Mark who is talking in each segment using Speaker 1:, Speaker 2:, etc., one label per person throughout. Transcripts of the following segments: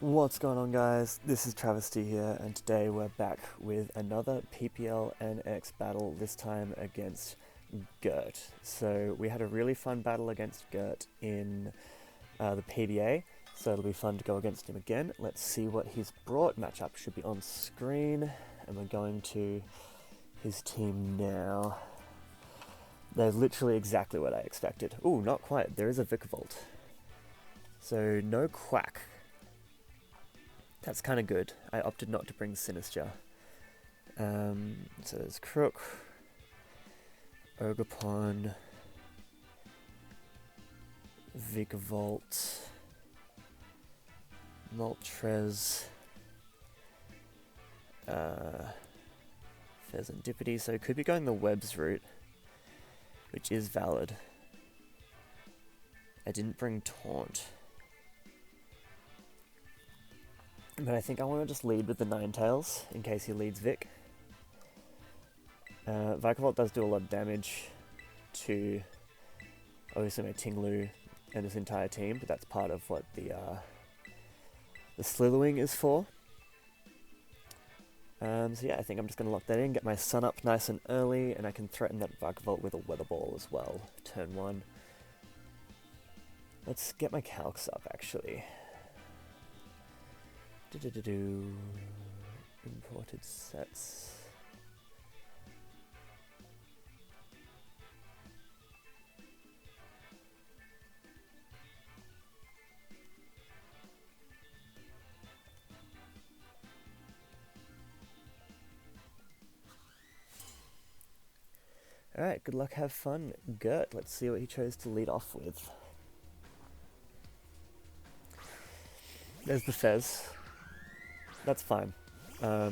Speaker 1: What's going on, guys? This is Travesty here, and today we're back with another PPL NX battle, this time against Gert. So we had a really fun battle against Gert in the PBA, so it'll be fun to go against him again. Let's see what he's brought. Matchup should be on screen, and we're going to his team now. They're literally exactly what I expected. Ooh, not quite. There is a Vikavolt. So no Quack. That's kind of good. I opted not to bring Sinister. So there's Crook, Ogerpon, Vikavolt, Moltres, Pheasantipity, so could be going the Webs route, which is valid. I didn't bring Taunt. But I think I want to just lead with the Ninetales, in case he leads Vic. Vikavolt does do a lot of damage to, obviously, my Tinglu and this entire team, but that's part of what the Slitherwing is for. So yeah, I think I'm just going to lock that in, get my Sun up nice and early, and I can threaten that Vikavolt with a Weather Ball as well, turn 1. Let's get my Calcs up, actually. Imported sets. Alright, good luck, have fun. Gert, let's see what he chose to lead off with. There's the Fez. That's fine. I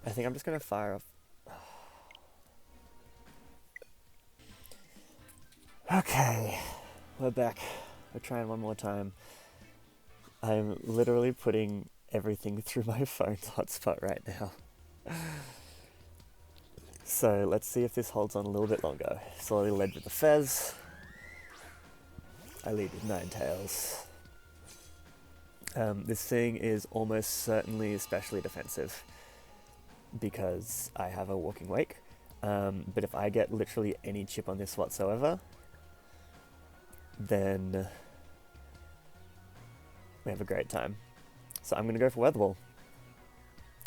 Speaker 1: think I'm just going to fire off. Okay, we're back. We're trying one more time. I'm literally putting everything through my phone's hotspot right now. So let's see if this holds on a little bit longer. Slowly led with the Fez. I lead with Ninetales. This thing is almost certainly especially defensive because I have a Walking Wake, but if I get literally any chip on this whatsoever, then we have a great time. So I'm going to go for Weather Ball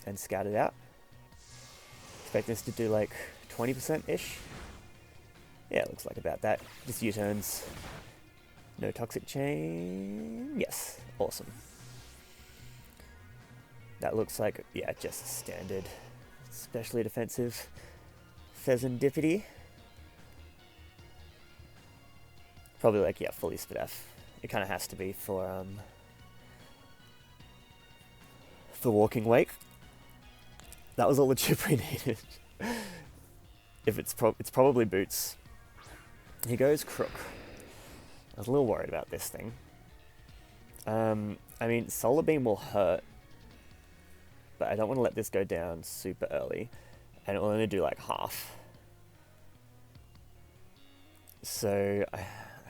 Speaker 1: and scout it out. Expect this to do like 20%-ish. Yeah, it looks like about that. Just U-turns. No Toxic Chain. Yes, awesome. That looks like, yeah, just a standard, especially defensive Pheasantipity. Probably like, yeah, fully Spadef. It kind of has to be for Walking Wake. That was all the chip we needed. If it's probably Boots. He goes Crook. I was a little worried about this thing. I mean, Solar Beam will hurt, but I don't want to let this go down super early, and it will only do like half. So I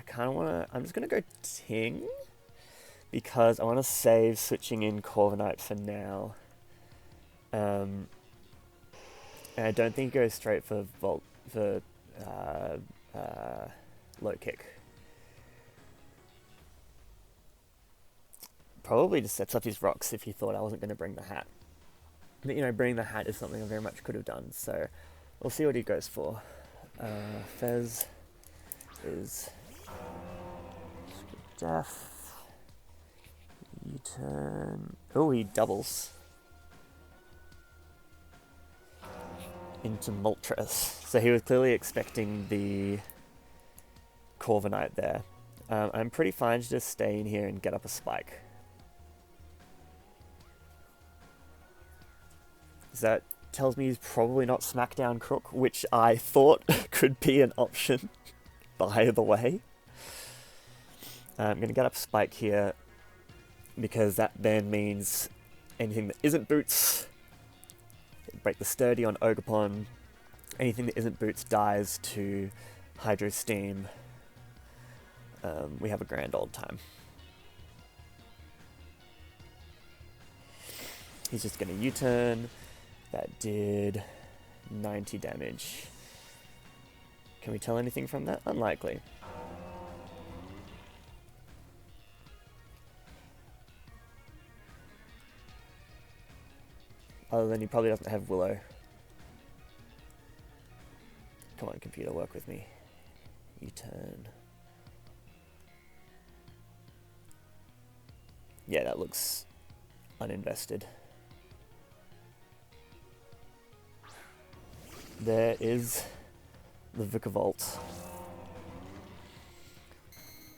Speaker 1: kind of want to, I'm just going to go Ting, because I want to save switching in Corviknight for now. And I don't think he goes straight for low kick. Probably just sets up his rocks if he thought I wasn't going to bring the hat. But, you know, bringing the hat is something I very much could have done, so we'll see what he goes for. Fez is Def. U-turn. Oh, he doubles into Moltres. So he was clearly expecting the Corviknight there. I'm pretty fine to just stay in here and get up a spike. That tells me he's probably not Smackdown Crook, which I thought could be an option, by the way. I'm going to get up Spike here, because that then means anything that isn't Boots, break the Sturdy on Ogerpon, anything that isn't Boots dies to Hydro Steam. We have a grand old time. He's just going to U-turn. That did 90 damage. Can we tell anything from that? Unlikely. Other than he probably doesn't have Willow. Come on, computer, work with me. U-turn. Yeah, that looks uninvested. There is the Vicar Vault.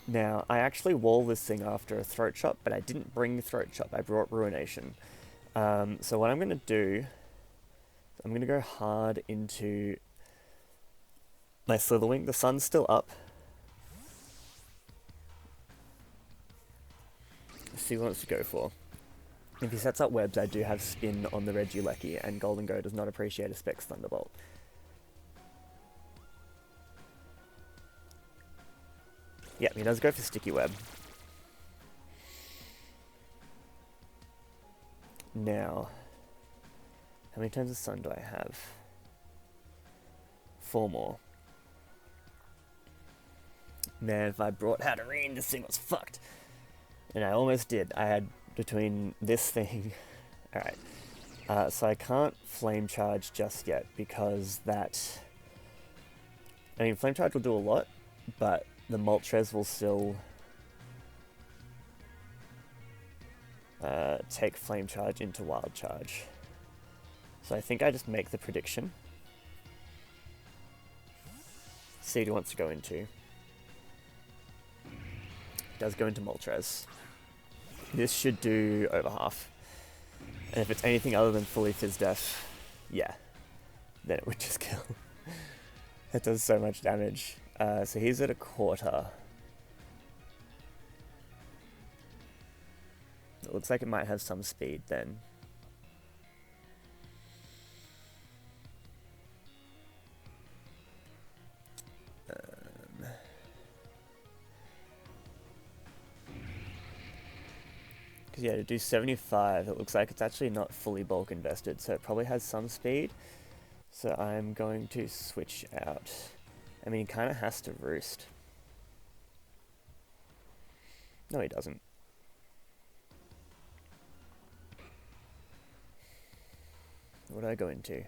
Speaker 1: Now, I actually wall this thing after a Throat Chop, but I didn't bring Throat Chop, I brought Ruination. So what I'm going to do, I'm going to go hard into my Slitherwing. The sun's still up. Let's see what he wants to go for. If he sets up webs, I do have Spin on the Regieleki, and Golden Go does not appreciate a Specs Thunderbolt. Yep, he does go for Sticky Web. Now, how many turns of Sun do I have? 4 more. Man, if I brought Hatterene, this thing was fucked. And I almost did. I had between this thing... Alright. So I can't Flame Charge just yet because that... I mean, Flame Charge will do a lot, but the Moltres will still take Flame Charge into Wild Charge. So I think I just make the prediction. See what he wants to go into. He does go into Moltres. This should do over half. And if it's anything other than fully Fizz Death, yeah, then it would just kill. It does so much damage. So he's at a quarter. It looks like it might have some speed then. Because yeah, to do 75, it looks like it's actually not fully bulk invested, so it probably has some speed. So I'm going to switch out. I mean, he kind of has to roost. No, he doesn't. What do I go into?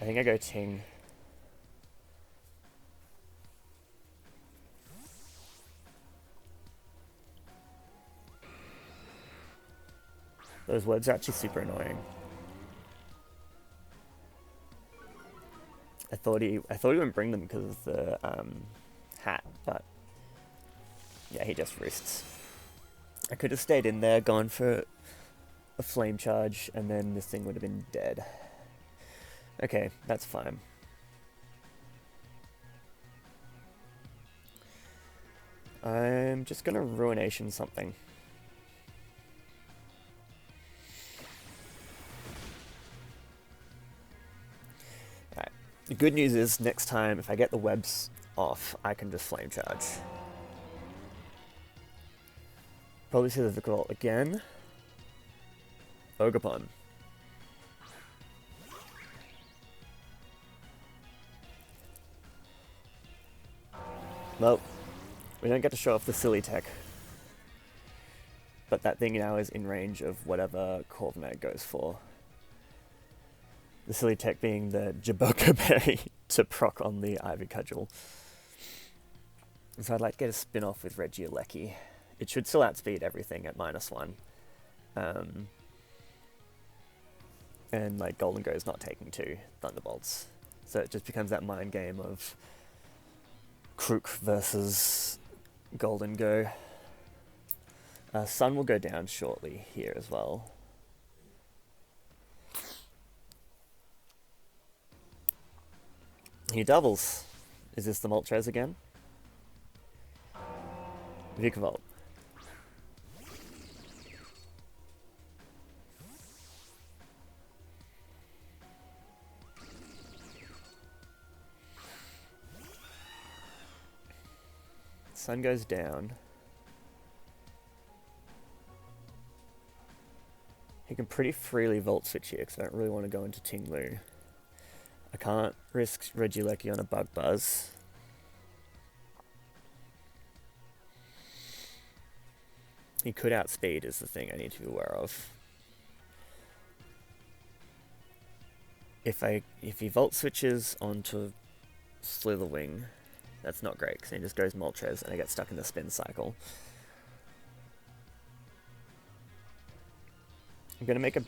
Speaker 1: I think I go Ting. Those words are actually super annoying. I thought he wouldn't bring them because of the hat, but yeah, he just roosts. I could have stayed in there, gone for a Flame Charge, and then this thing would have been dead. Okay, that's fine. I'm just gonna Ruination something. Alright, the good news is, next time, if I get the webs off, I can just Flame Charge. Probably see the Vicar again. Ogerpon. Well, we don't get to show off the silly tech. But that thing now is in range of whatever Corviknight goes for. The silly tech being the Jaboko Berry to proc on the Ivy Cudgel. So I'd like to get a spin-off with Regieleki. It should still outspeed everything at -1. And like Golden Go is not taking 2 Thunderbolts. So it just becomes that mind game of Krook versus Golden Go. Sun will go down shortly here as well. He doubles. Is this the Moltres again? Vicar Vault. Sun goes down. He can pretty freely Volt Switch here, because I don't really want to go into Tinglu. I can't risk Regieleki on a Bug Buzz. He could outspeed is the thing I need to be aware of. If he Volt Switches onto Slitherwing, that's not great, because he just goes Moltres and I get stuck in the spin cycle. I'm going to make a...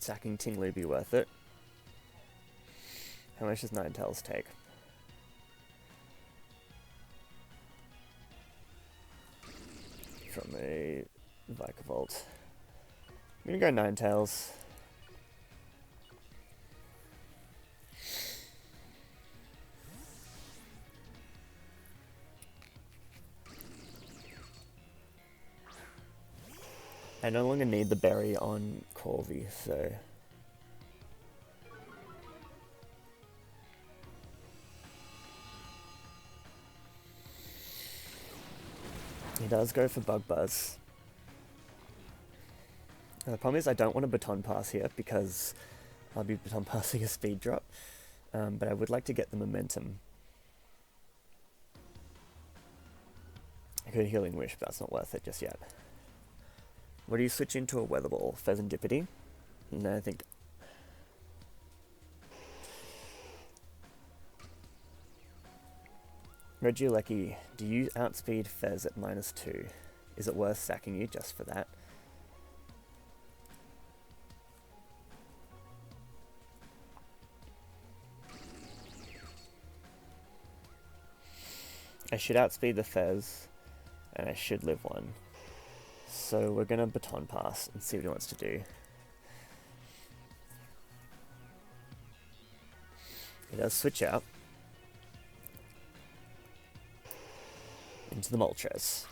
Speaker 1: sacking Tinglu be worth it. How much does Ninetales take? From a Vikavolt. I'm going to go Ninetales. I no longer need the berry on Corvi, so... He does go for Bug Buzz. Now, the problem is I don't want a Baton Pass here, because I'll be Baton Passing a speed drop, but I would like to get the momentum. I could Healing Wish, but that's not worth it just yet. What do you switch into a Weather Ball? Pheasantipity? No, I think... Regieleki, do you outspeed Fez at -2? Is it worth sacking you just for that? I should outspeed the Fez, and I should live one. So we're gonna Baton Pass and see what he wants to do. He does switch out into the Moltres.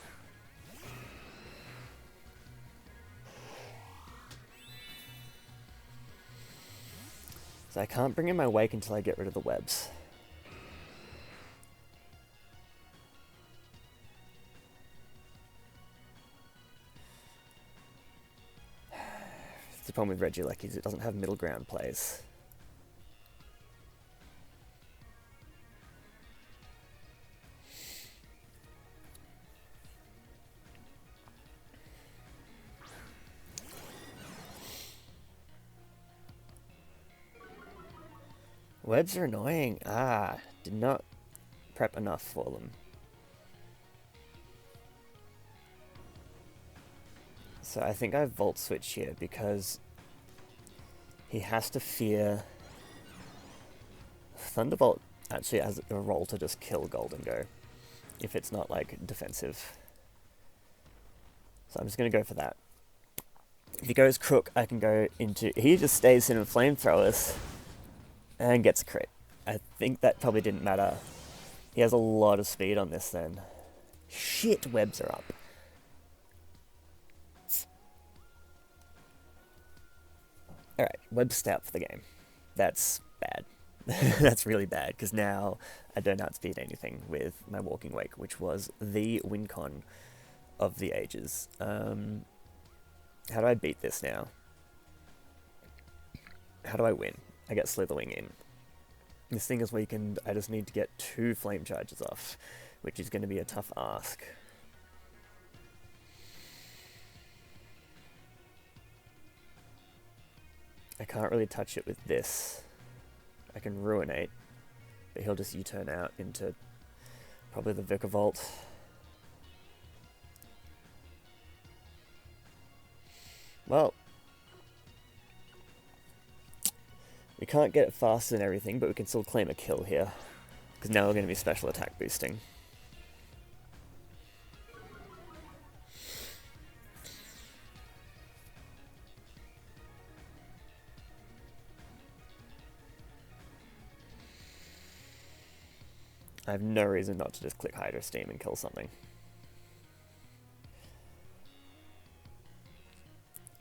Speaker 1: So I can't bring in my Wake until I get rid of the webs. The problem with Regieleki is it doesn't have middle ground plays. Webs are annoying. Did not prep enough for them. So I think I Volt Switch here because he has to fear... Thunderbolt actually has a role to just kill Golden Go, if it's not like defensive. So I'm just going to go for that. If he goes Crook, I can go into... He just stays in with Flamethrowers and gets a crit. I think that probably didn't matter. He has a lot of speed on this then. Shit, webs are up. Alright, web stout for the game. That's bad. That's really bad, because now I don't outspeed anything with my Walking Wake, which was the win con of the ages. How do I beat this now? How do I win? I get Slitherwing in. This thing is weakened, I just need to get 2 Flame Charges off, which is going to be a tough ask. I can't really touch it with this. I can Ruinate, but he'll just U-turn out into probably the Vikavolt. Well, we can't get it faster than everything, but we can still claim a kill here, because now we're going to be special attack boosting. I have no reason not to just click Hydro Steam and kill something.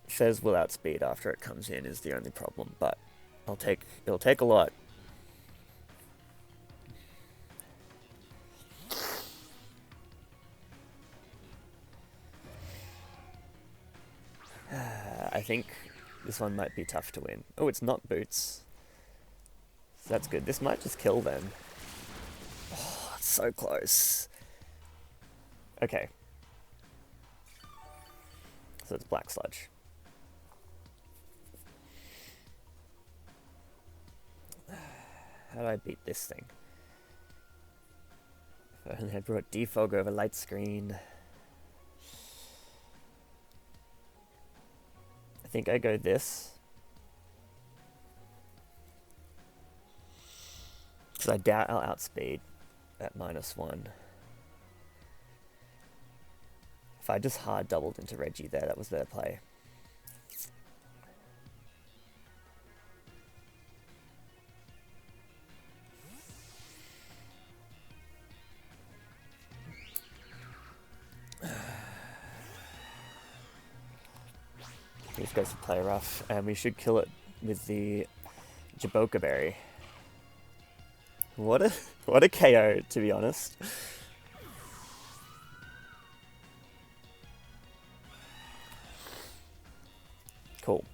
Speaker 1: Fez will outspeed after it comes in is the only problem, but it'll take a lot. I think this one might be tough to win. Oh, it's not boots. So that's good. This might just kill them. Oh, it's so close. Okay. So it's black sludge. How do I beat this thing? If I only had brought defog over light screen. I think I go this. Because I doubt I'll outspeed at -1. If I just hard doubled into Reggie there, that was their play. He just goes to play rough, and we should kill it with the Jaboka Berry. What a KO, to be honest. Cool.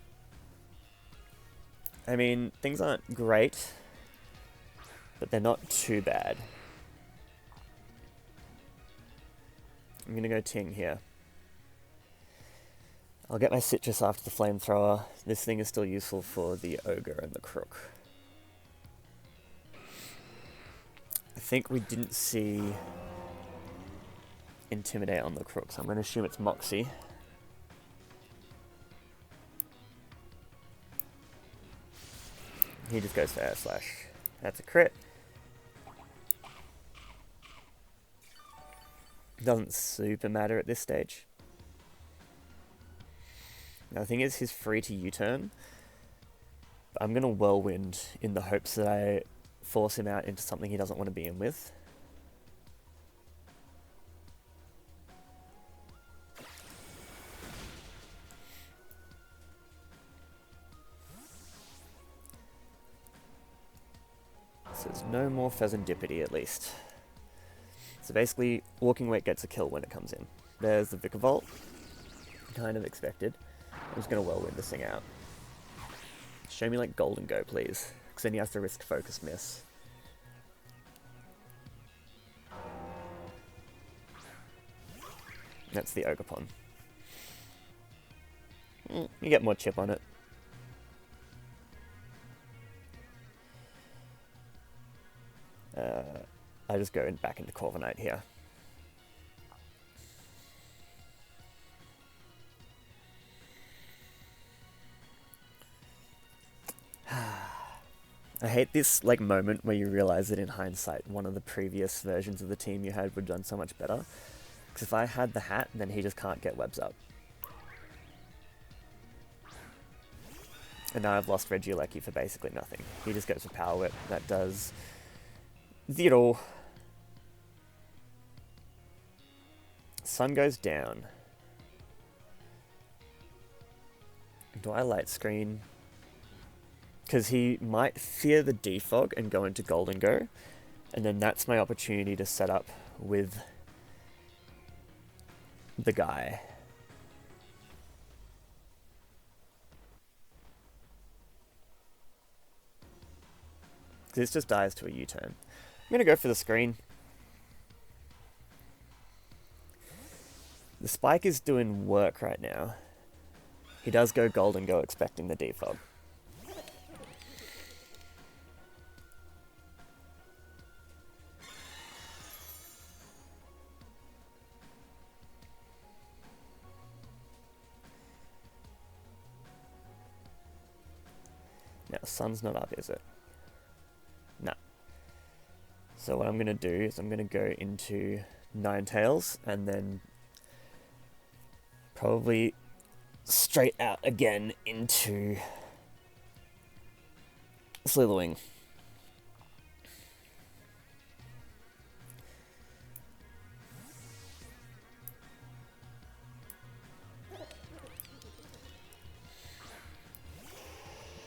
Speaker 1: I mean, things aren't great, but they're not too bad. I'm gonna go Ting here. I'll get my citrus after the flamethrower. This thing is still useful for the ogre and the crook. I think we didn't see Intimidate on the crook, so I'm going to assume it's Moxie. He just goes for Air Slash. That's a crit. Doesn't super matter at this stage. Now the thing is, he's free to U-turn. But I'm going to Whirlwind in the hopes that I force him out into something he doesn't want to be in with. So there's no more Pheasantipity at least. So basically, Walking Wake gets a kill when it comes in. There's the Vikavolt. Kind of expected. I'm just going to Whirlwind this thing out. Show me like Golden Go, please. Because then he has to risk Focus Miss. That's the Ogerpon. You get more chip on it. I just go back into Corviknight here. I hate this like moment where you realize that in hindsight one of the previous versions of the team you had would have done so much better. Because if I had the hat, then he just can't get webs up. And now I've lost Regieleki for basically nothing. He just goes for Power Whip. That does 0. Sun goes down. Do I light screen? Because he might fear the defog and go into Golden Go. And then that's my opportunity to set up with the guy. This just dies to a U-turn. I'm going to go for the screen. The Spike is doing work right now. He does go Golden Go expecting the defog. Now, Sun's not up, is it? No. So what I'm going to do is I'm going to go into Ninetales and then probably straight out again into Slitherwing.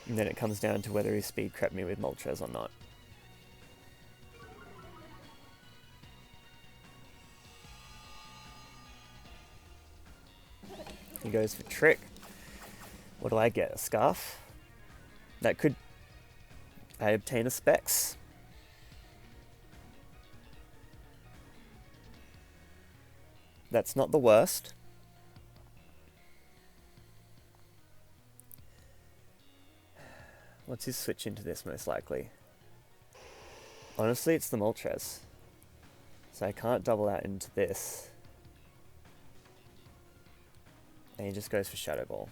Speaker 1: And then it comes down to whether he speed crept me with Moltres or not. He goes for Trick. What do I get? A scarf? That could... I obtain a specs. That's not the worst. What's his switch into this most likely? Honestly, it's the Moltres. So I can't double out into this. And he just goes for Shadow Ball.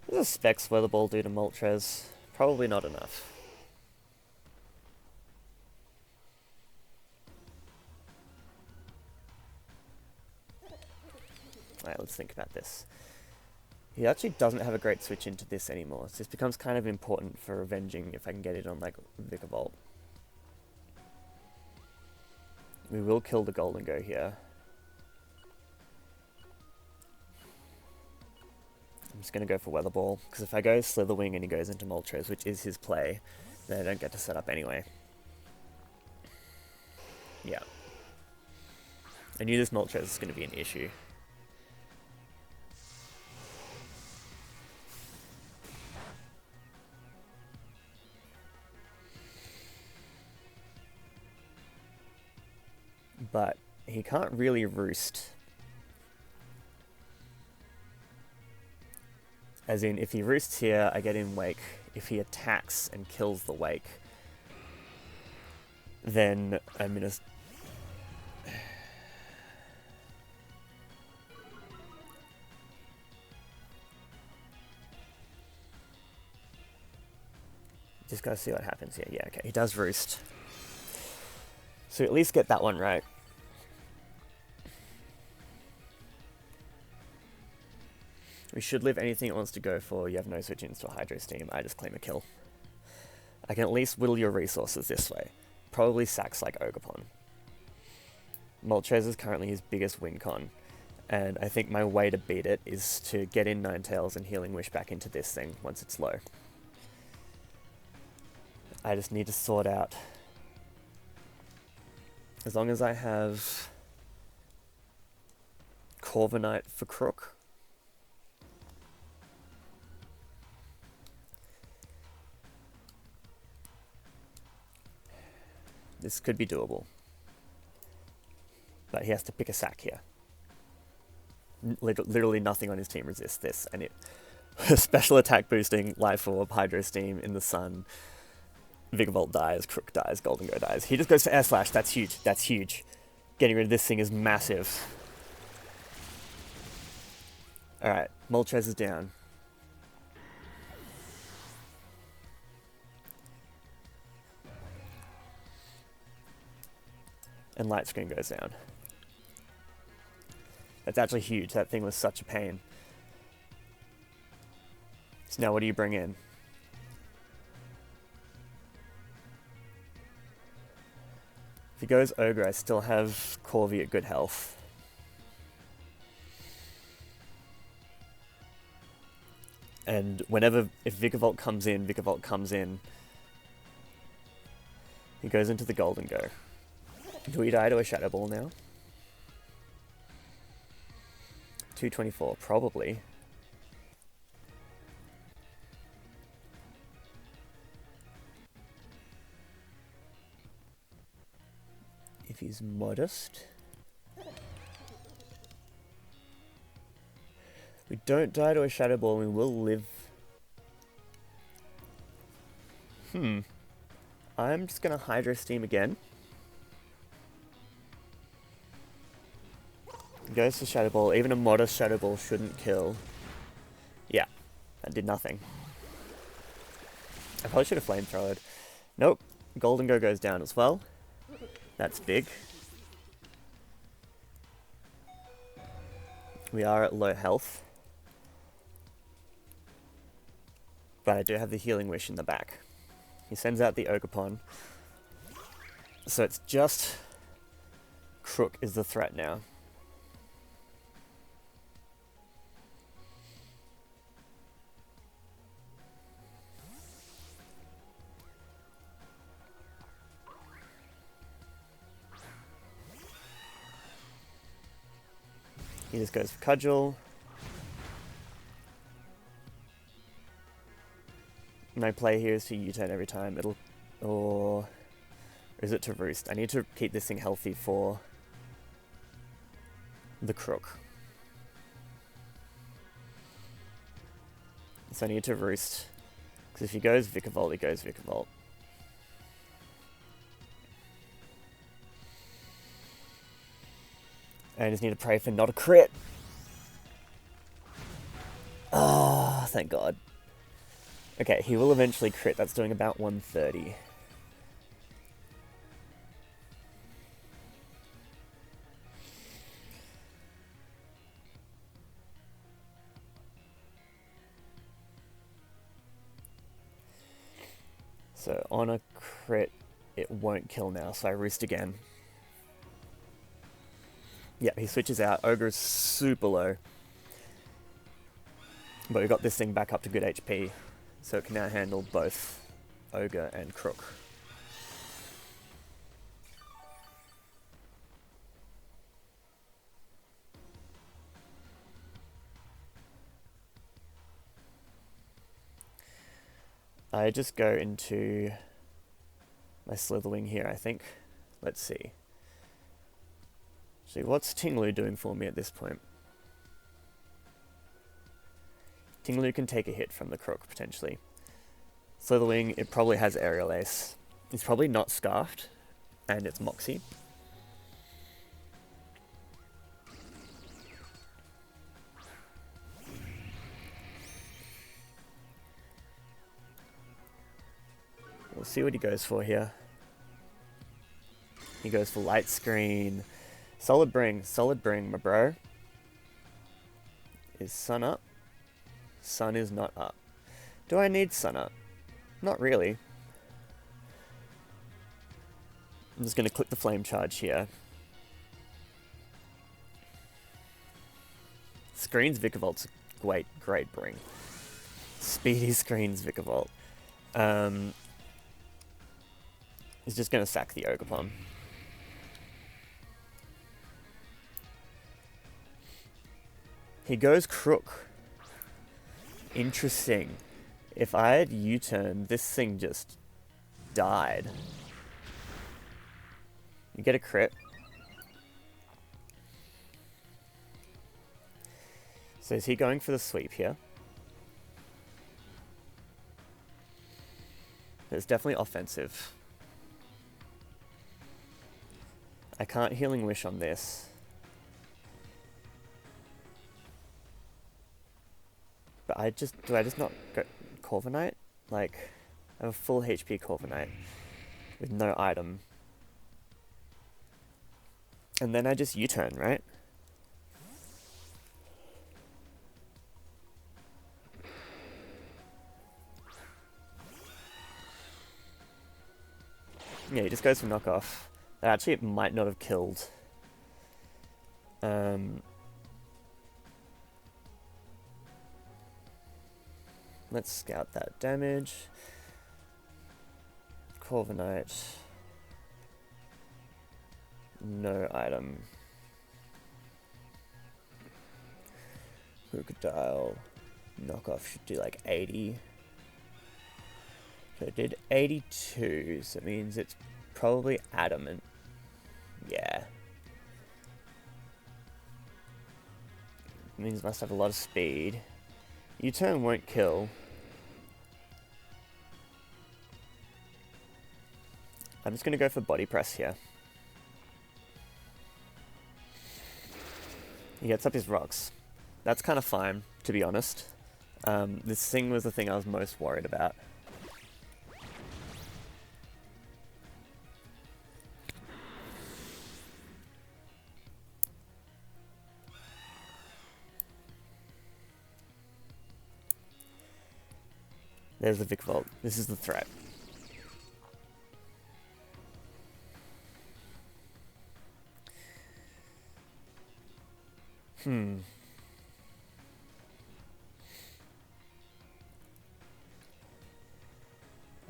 Speaker 1: What does a Specs Weather Ball do to Moltres? Probably not enough. Alright, let's think about this. He actually doesn't have a great switch into this anymore, so this becomes kind of important for avenging if I can get it on, like, Vikavolt. We will kill the Golden Go here. I'm just going to go for Weather Ball, because if I go Slitherwing and he goes into Moltres, which is his play, then I don't get to set up anyway. Yeah. I knew this Moltres was going to be an issue. But he can't really roost. As in, if he roosts here, I get in Wake. If he attacks and kills the Wake, then I'm gonna... Just gotta see what happens here. Yeah, okay, he does roost. So at least get that one right. We should live anything it wants to go for. You have no switch ins to a Hydro Steam. I just claim a kill. I can at least whittle your resources this way. Probably sacks like Ogerpon. Moltres is currently his biggest win con. And I think my way to beat it is to get in Ninetales and Healing Wish back into this thing once it's low. I just need to sort out... As long as I have Corviknight for Crook. This could be doable. But he has to pick a sack here. Literally nothing on his team resists this. And it special attack boosting, Life Orb, Hydro Steam in the sun. Vikavolt dies, Crook dies, Golden Go dies. He just goes for Air Slash. That's huge. That's huge. Getting rid of this thing is massive. Alright, Moltres is down. And Light Screen goes down. That's actually huge. That thing was such a pain. So now what do you bring in? If he goes Ogre, I still have Corvi at good health. And if Vikavolt comes in, Vikavolt comes in. He goes into the Golden Go. Do we die to a Shadow Ball now? 224, probably. If he's modest. We don't die to a Shadow Ball, we will live. I'm just gonna Hydro Steam again. Goes to Shadow Ball. Even a modest Shadow Ball shouldn't kill. Yeah, that did nothing. I probably should have Flamethrowered. Nope. Golden Go goes down as well. That's big. We are at low health. But I do have the Healing Wish in the back. He sends out the Ogerpon. So it's just... Crook is the threat now. He just goes for Cudgel. My play here is to U-turn every time. Or is it to roost? I need to keep this thing healthy for the crook. So I need to roost. Because if he goes Vikavolt, he goes Vikavolt. I just need to pray for not a crit. Oh, thank God. Okay, he will eventually crit. That's doing about 130. So on a crit, it won't kill now, so I roost again. Yeah, he switches out. Ogre is super low. But we got this thing back up to good HP, so it can now handle both Ogre and Crook. I just go into my Slitherwing here, I think. Let's see. See, what's Tinglu doing for me at this point? Tinglu can take a hit from the Crook, potentially. Slitherwing, it probably has Aerial Ace. It's probably not Scarfed, and it's Moxie. We'll see what he goes for here. He goes for Light Screen. Solid bring, my bro. Is Sun up? Sun is not up. Do I need Sun up? Not really. I'm just going to click the Flame Charge here. Screens Vikavoult's a great bring. Speedy Screens Vikavoult. He's just going to sack the Ogerpon. He goes Crook. Interesting. If I had U-turned, this thing just died. You get a crit. So is he going for the sweep here? It's definitely offensive. I can't Healing Wish on this. But do I just not go Corviknight? Like, I have a full HP Corviknight with no item. And then I just U-turn, right? Yeah, he just goes for knockoff. Actually, it might not have killed. Let's scout that damage. Corviknight. No item. Crocodile. Knockoff should do like 80. So it did 82, so it means it's probably adamant. Yeah. It means it must have a lot of speed. U-turn won't kill. I'm just going to go for Body Press here. He gets up his rocks. That's kind of fine, to be honest. This thing was the thing I was most worried about. There's the Vikavolt. This is the threat.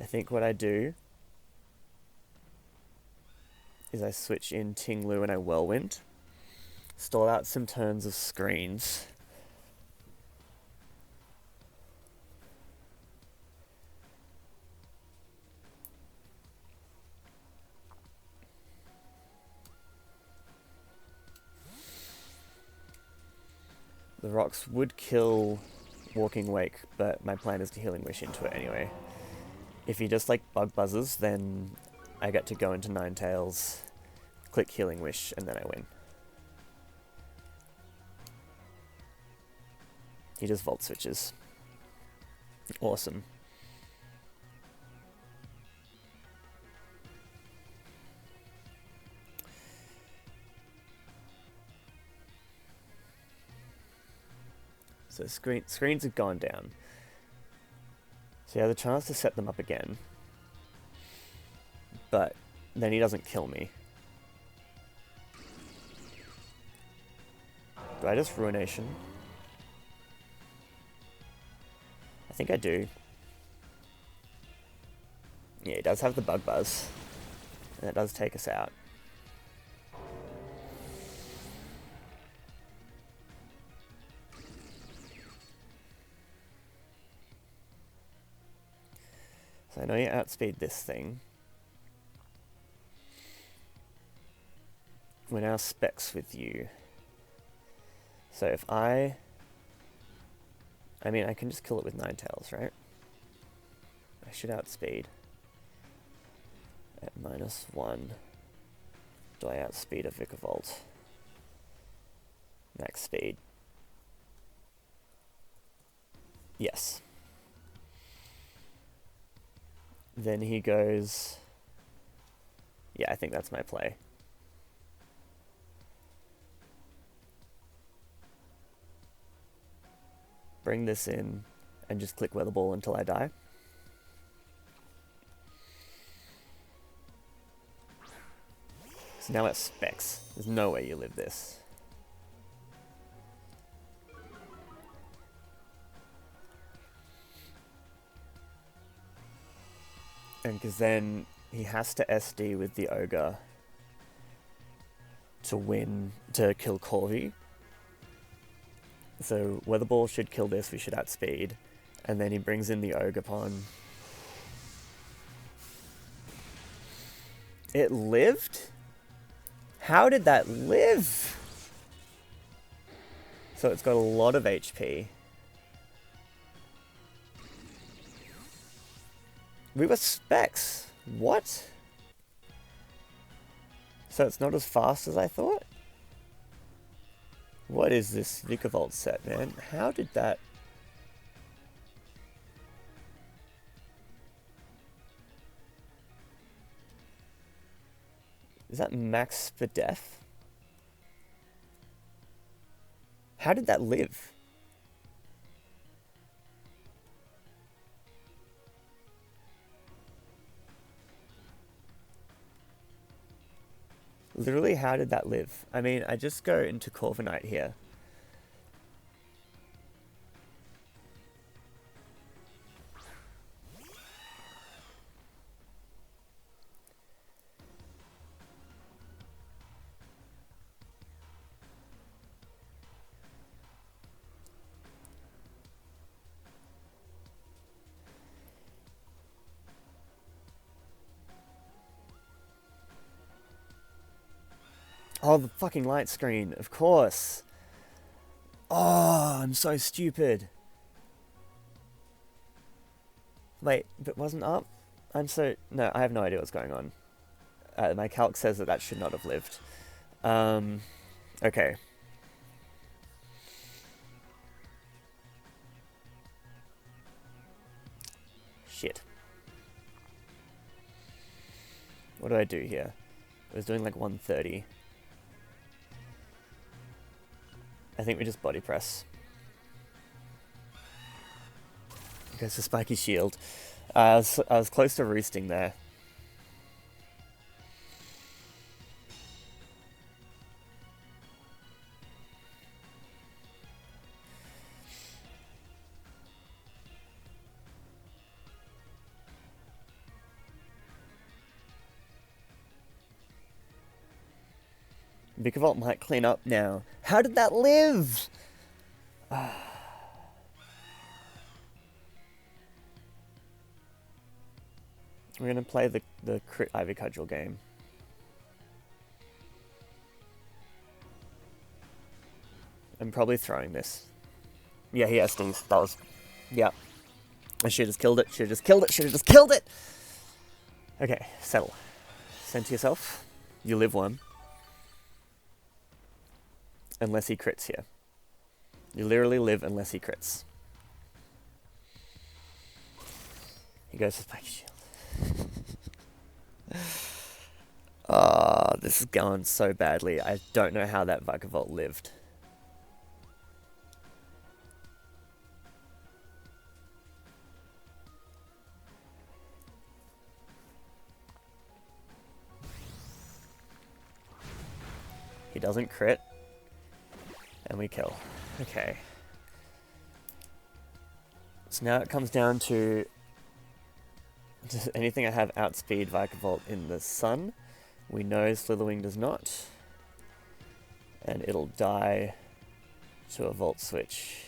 Speaker 1: I think what I do is I switch in Tinglu and I Whirlwind. Stall out some turns of screens. The rocks would kill Walking Wake, but my plan is to Healing Wish into it anyway. If he just like bug buzzes, then I get to go into Ninetales, click Healing Wish, and then I win. He just Volt Switches. Awesome. So screens have gone down. So he has a chance to set them up again. But then he doesn't kill me. Do I just Ruination? I think I do. Yeah, he does have the Bug Buzz. And it does take us out. So I know you outspeed this thing. We're now specs with you. So if I mean, I can just kill it with Ninetales, right? I should outspeed. At -1. Do I outspeed a Vikavolt? Max speed. Yes. Then he goes... Yeah, I think that's my play. Bring this in and just click Weather Ball until I die. So now it's specs. There's no way you live this. And because then he has to SD with the Ogre to win, to kill Corvi. So Weather Ball should kill this, we should outspeed. And then he brings in the Ogre Pawn. It lived? How did that live? So it's got a lot of HP. We were specs. What? So it's not as fast as I thought? What is this Vikavolt set, man? How did that... Is that max for death? How did that live? Literally, how did that live? I mean, I just go into Corviknight here. Oh, the fucking light screen, of course. Oh, I'm so stupid. Wait, but wasn't up? No, I have no idea what's going on. My calc says that that should not have lived. Okay. Shit. What do I do here? I was doing like 130. I think we just body press. Goes to Spiky Shield. I was close to roosting there. Vikavolt might clean up now. How did that live? We're going to play the crit Ivy Cudgel game. I'm probably throwing this. Yeah, he has stings. That was... Yeah. I should have just killed it. Should have just killed it. Should have just killed it! Okay, settle. Send to yourself. You live one. Unless he crits here. You literally live unless he crits. He goes for Spike Shield. This is going so badly. I don't know how that Vikavolt lived. He doesn't crit. And we kill. Okay. So now it comes down to... Does anything I have outspeed Vikavolt in the sun? We know Slitherwing does not. And it'll die to a Volt Switch.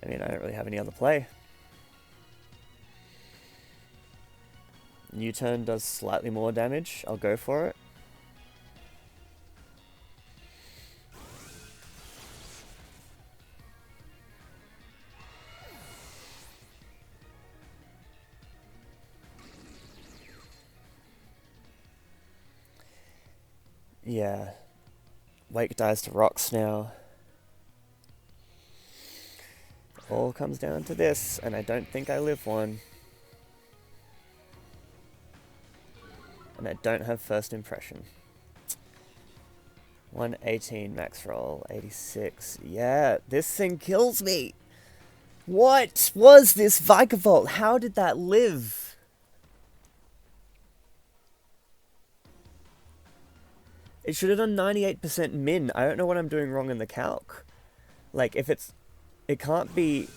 Speaker 1: I mean, I don't really have any other play. U-turn does slightly more damage. I'll go for it. Yeah. Wake dies to rocks now. All comes down to this, and I don't think I live one. And I don't have first impression. 118 max roll, 86. Yeah, this thing kills me! What was this Vikavolt? How did that live? It should have done 98% min. I don't know what I'm doing wrong in the calc. Like, if it's... It can't be...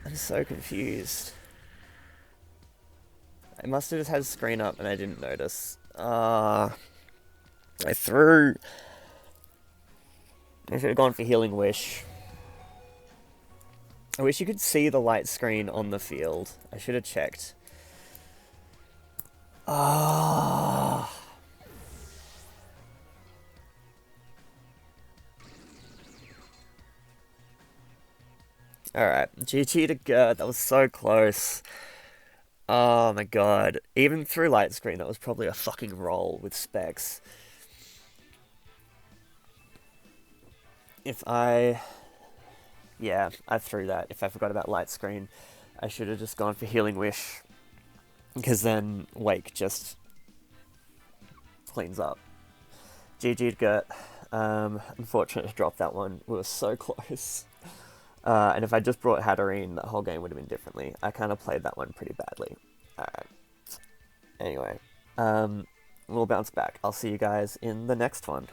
Speaker 1: I'm so confused. I must have just had a screen up and I didn't notice. I threw... I should have gone for Healing Wish. I wish you could see the light screen on the field. I should have checked. Alright, GG to Gert, that was so close. Oh my god. Even through light screen, that was probably a fucking roll with specs. If I... Yeah, I threw that. If I forgot about light screen, I should have just gone for Healing Wish. Because then Wake just cleans up. GG to Gert. Unfortunate to drop that one. We were so close. And if I just brought Hatterene, the whole game would have been differently. I kind of played that one pretty badly. Alright. Anyway. We'll bounce back. I'll see you guys in the next one.